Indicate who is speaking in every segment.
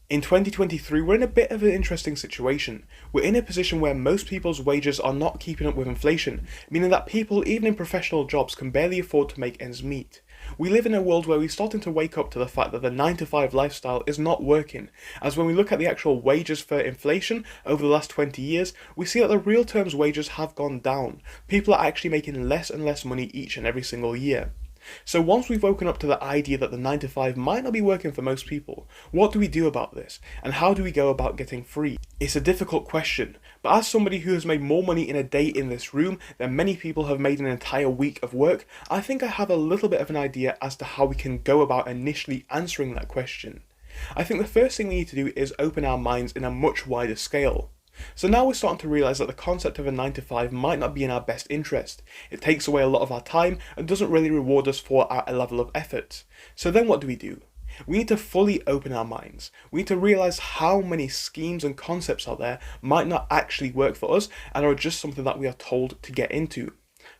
Speaker 1: In 2023, we're in a bit of an interesting situation. We're in a position where most people's wages are not keeping up with inflation, meaning that people, even in professional jobs, can barely afford to make ends meet. We live in a world where we're starting to wake up to the fact that the 9 to 5 lifestyle is not working, as when we look at the actual wages for inflation over the last 20 years, we see that the real terms wages have gone down. People are actually making less and less money each and every single year. So once we've woken up to the idea that the 9 to 5 might not be working for most people, what do we do about this? And how do we go about getting free? It's a difficult question, but as somebody who has made more money in a day in this room than many people have made an entire week of work, I think I have a little bit of an idea as to how we can go about initially answering that question. I think the first thing we need to do is open our minds in a much wider scale. So now we're starting to realise that the concept of a 9 to 5 might not be in our best interest. It takes away a lot of our time and doesn't really reward us for our level of effort. So then what do? We need to fully open our minds. We need to realise how many schemes and concepts out there might not actually work for us and are just something that we are told to get into.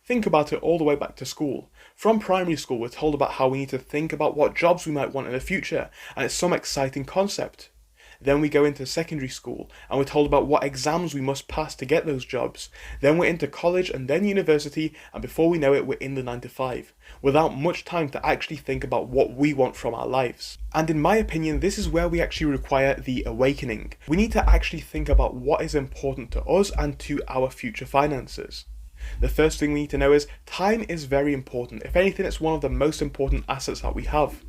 Speaker 1: Think about it all the way back to school. From primary school, we're told about how we need to think about what jobs we might want in the future, and it's some exciting concept. Then we go into secondary school and we're told about what exams we must pass to get those jobs. Then we're into college and then university, and before we know it, we're in the 9 to 5, without much time to actually think about what we want from our lives. And in my opinion, this is where we actually require the awakening. We need to actually think about what is important to us and to our future finances. The first thing we need to know is time is very important. If anything, it's one of the most important assets that we have.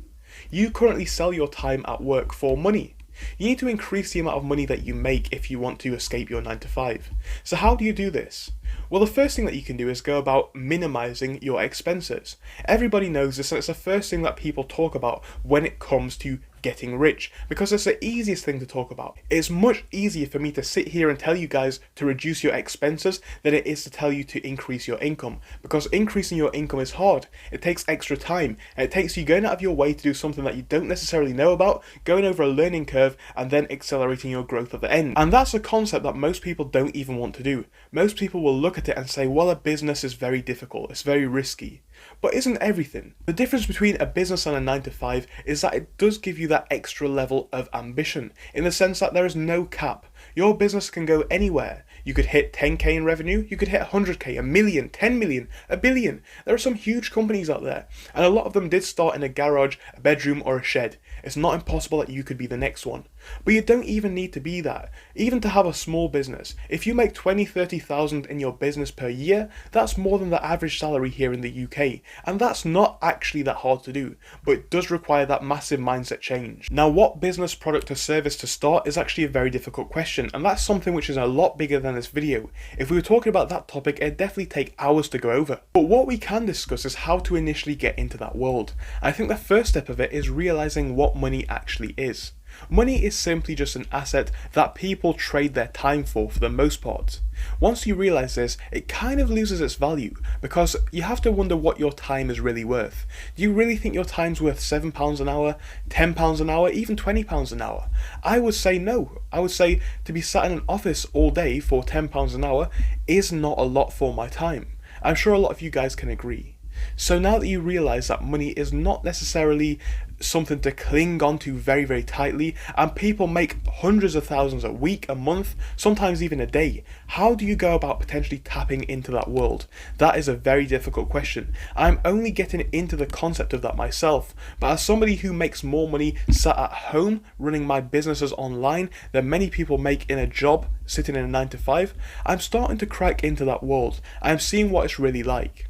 Speaker 1: You currently sell your time at work for money. You need to increase the amount of money that you make if you want to escape your 9 to 5. So how do you do this? Well, the first thing that you can do is go about minimizing your expenses. Everybody knows this, and it's the first thing that people talk about when it comes to getting rich, because it's the easiest thing to talk about. It's much easier for me to sit here and tell you guys to reduce your expenses than it is to tell you to increase your income, because increasing your income is hard. It takes extra time, and it takes you going out of your way to do something that you don't necessarily know about, going over a learning curve, and then accelerating your growth at the end. And that's a concept that most people don't even want to do. Most people will look at it and say, well, a business is very difficult, it's very risky. But isn't everything? The difference between a business and a 9 to 5 is that it does give you that extra level of ambition, in the sense that there is no cap. Your business can go anywhere. You could hit 10k in revenue, you could hit 100k, a million, 10 million, a billion. There are some huge companies out there, and a lot of them did start in a garage, a bedroom, or a shed. It's not impossible that you could be the next one. But you don't even need to be that. Even to have a small business, if you make 20-30,000 in your business per year, that's more than the average salary here in the UK. And that's not actually that hard to do, but it does require that massive mindset change. Now, what business, product, or service to start is actually a very difficult question, and that's something which is a lot bigger than this video. If we were talking about that topic, it'd definitely take hours to go over. But what we can discuss is how to initially get into that world. I think the first step of it is realizing what money actually is. Money is simply just an asset that people trade their time for the most part. Once you realize this, it kind of loses its value, because you have to wonder what your time is really worth. Do you really think your time's worth £7 an hour, £10 an hour, even £20 an hour? I would say no. I would say to be sat in an office all day for £10 an hour is not a lot for my time. I'm sure a lot of you guys can agree. So now that you realise that money is not necessarily something to cling on to very, very tightly, and people make hundreds of thousands a week, a month, sometimes even a day, how do you go about potentially tapping into that world? That is a very difficult question. I'm only getting into the concept of that myself, but as somebody who makes more money sat at home running my businesses online than many people make in a job sitting in a 9 to 5, I'm starting to crack into that world. I'm seeing what it's really like.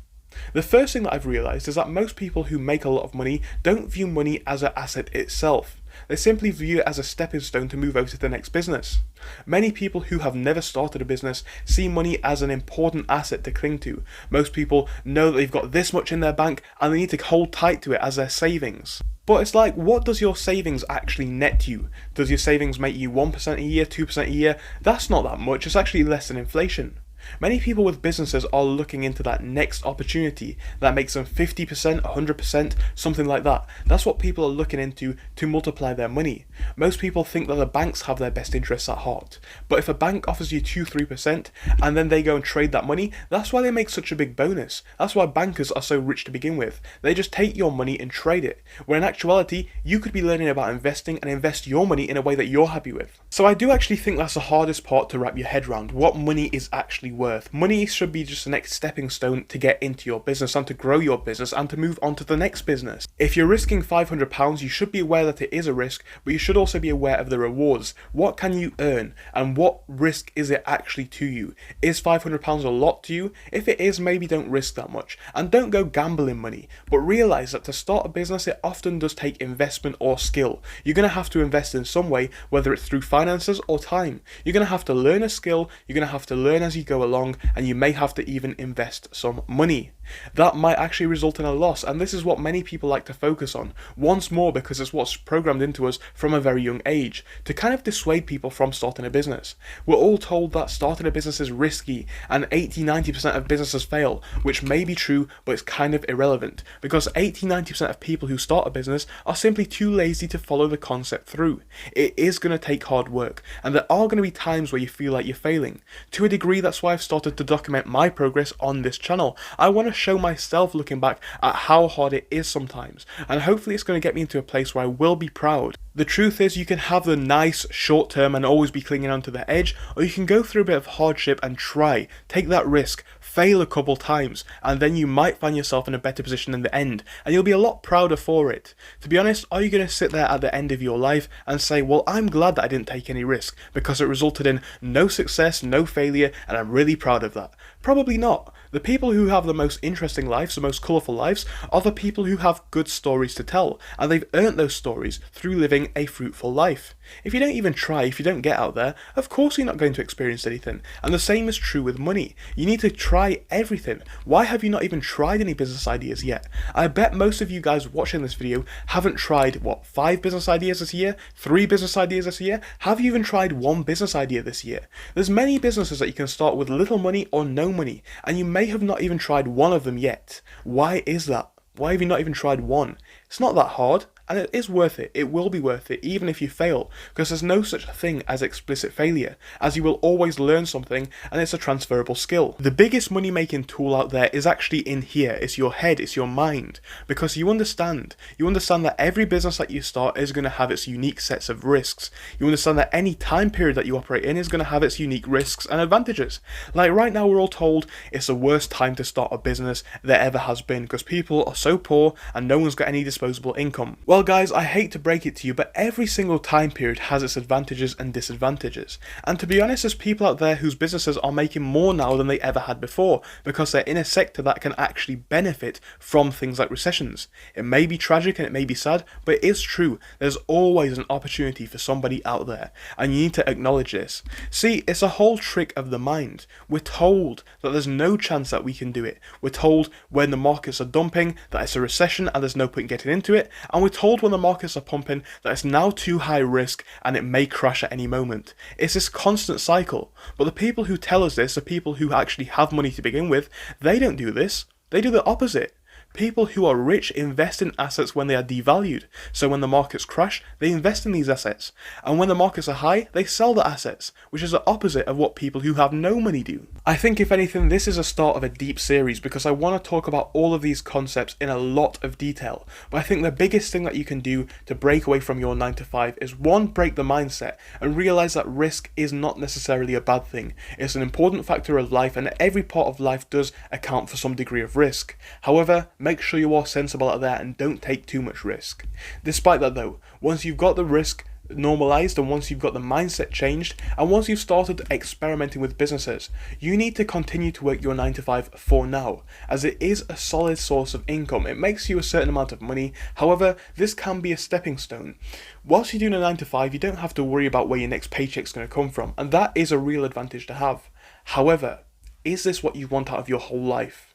Speaker 1: The first thing that I've realised is that most people who make a lot of money don't view money as an asset itself. They simply view it as a stepping stone to move over to the next business. Many people who have never started a business see money as an important asset to cling to. Most people know that they've got this much in their bank and they need to hold tight to it as their savings. But it's like, what does your savings actually net you? Does your savings make you 1% a year, 2% a year? That's not that much, it's actually less than inflation. Many people with businesses are looking into that next opportunity that makes them 50%, 100%, something like that. That's what people are looking into to multiply their money. Most people think that the banks have their best interests at heart. But if a bank offers you 2-3% and then they go and trade that money, that's why they make such a big bonus. That's why bankers are so rich to begin with. They just take your money and trade it. Where in actuality, you could be learning about investing and invest your money in a way that you're happy with. So I do actually think that's the hardest part to wrap your head around, what money is actually worth. Money should be just the next stepping stone to get into your business and to grow your business and to move on to the next business. If you're risking £500, you should be aware that it is a risk, but you should also be aware of the rewards. What can you earn and what risk is it actually to you? Is £500 a lot to you? If it is, maybe don't risk that much and don't go gambling money, but realize that to start a business it often does take investment or skill. You're going to have to invest in some way, whether it's through finances or time. You're going to have to learn a skill, you're going to have to learn as you go along, and you may have to even invest some money. That might actually result in a loss, and this is what many people like to focus on, once more because it's what's programmed into us from a very young age, to kind of dissuade people from starting a business. We're all told that starting a business is risky, and 80-90% of businesses fail, which may be true, but it's kind of irrelevant, because 80-90% of people who start a business are simply too lazy to follow the concept through. It is going to take hard work, and there are going to be times where you feel like you're failing. To a degree, that's why I've started to document my progress on this channel. I want to show myself looking back at how hard it is sometimes, and hopefully it's going to get me into a place where I will be proud. The truth is, you can have the nice short term and always be clinging onto the edge, or you can go through a bit of hardship and try, take that risk, fail a couple times, and then you might find yourself in a better position in the end, and you'll be a lot prouder for it. To be honest, are you going to sit there at the end of your life and say, well, I'm glad that I didn't take any risk because it resulted in no success, no failure, and I'm really proud of that? Probably not. The people who have the most interesting lives, the most colourful lives, are the people who have good stories to tell, and they've earned those stories through living a fruitful life. If you don't even try, if you don't get out there, of course you're not going to experience anything, and the same is true with money. You need to try everything. Why have you not even tried any business ideas yet? I bet most of you guys watching this video haven't tried, 5 business ideas this year? 3 business ideas this year? Have you even tried 1 business idea this year? There's many businesses that you can start with little money or no money, and you may have not even tried one of them yet. Why is that? Why have you not even tried one? It's not that hard. And it is worth it. It will be worth it, even if you fail, because there's no such thing as explicit failure, as you will always learn something, and it's a transferable skill. The biggest money-making tool out there is actually in here. It's your head, it's your mind, because you understand that every business that you start is going to have its unique sets of risks. You understand that any time period that you operate in is going to have its unique risks and advantages. Like right now, we're all told it's the worst time to start a business there ever has been, because people are so poor and no one's got any disposable income. Well, guys, I hate to break it to you, but every single time period has its advantages and disadvantages. And to be honest, there's people out there whose businesses are making more now than they ever had before, because they're in a sector that can actually benefit from things like recessions. It may be tragic and it may be sad, but it is true. There's always an opportunity for somebody out there, and you need to acknowledge this. See, it's a whole trick of the mind. We're told that there's no chance that we can do it. We're told when the markets are dumping that it's a recession and there's no point in getting into it, and we're told when the markets are pumping that it's now too high risk and it may crash at any moment. It's this constant cycle. But the people who tell us this, the people who actually have money to begin with, they don't do this. They do the opposite. People who are rich invest in assets when they are devalued. So when the markets crash, they invest in these assets. And when the markets are high, they sell the assets, which is the opposite of what people who have no money do. I think if anything, this is a start of a deep series because I want to talk about all of these concepts in a lot of detail. But I think the biggest thing that you can do to break away from your 9 to 5 is 1, break the mindset and realize that risk is not necessarily a bad thing. It's an important factor of life, and every part of life does account for some degree of risk. However, make sure you are sensible out there and don't take too much risk. Despite that though, once you've got the risk normalized and once you've got the mindset changed and once you've started experimenting with businesses, you need to continue to work your 9 to 5 for now, as it is a solid source of income. It makes you a certain amount of money. However, this can be a stepping stone. Whilst you're doing a 9 to 5, you don't have to worry about where your next paycheck's going to come from, and that is a real advantage to have. However, is this what you want out of your whole life?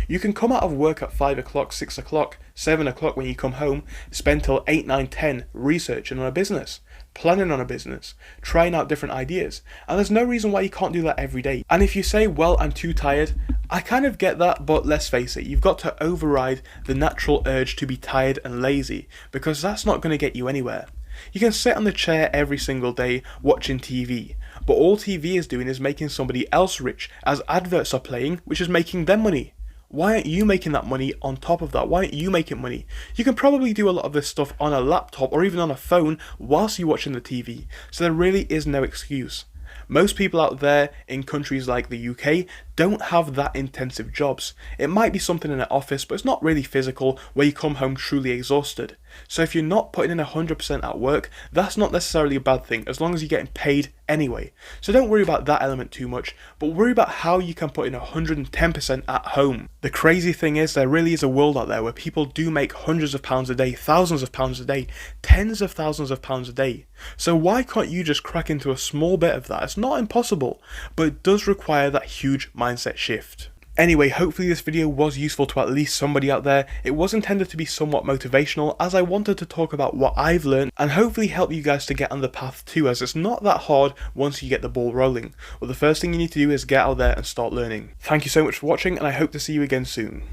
Speaker 1: You can come out of work at 5 o'clock, 6 o'clock, 7 o'clock when you come home, spend till 8, 9, 10 researching on a business. planning on a business, trying out different ideas, and there's no reason why you can't do that every day. And if you say, well, I'm too tired, I kind of get that, but let's face it, you've got to override the natural urge to be tired and lazy, because that's not going to get you anywhere. You can sit on the chair every single day watching TV, but all TV is doing is making somebody else rich as adverts are playing, which is making them money. Why aren't you making that money on top of that? Why aren't you making money? You can probably do a lot of this stuff on a laptop or even on a phone whilst you're watching the TV, so there really is no excuse. Most people out there in countries like the UK don't have that intensive jobs. It might be something in an office, but it's not really physical where you come home truly exhausted. So if you're not putting in 100% at work, that's not necessarily a bad thing as long as you're getting paid anyway. So don't worry about that element too much, but worry about how you can put in 110% at home. The crazy thing is there really is a world out there where people do make hundreds of pounds a day, thousands of pounds a day, tens of thousands of pounds a day. So why can't you just crack into a small bit of that? It's not impossible, but it does require that huge mindset shift. Anyway, hopefully this video was useful to at least somebody out there. It was intended to be somewhat motivational as I wanted to talk about what I've learned and hopefully help you guys to get on the path too, as it's not that hard once you get the ball rolling. Well, the first thing you need to do is get out there and start learning. Thank you so much for watching and I hope to see you again soon.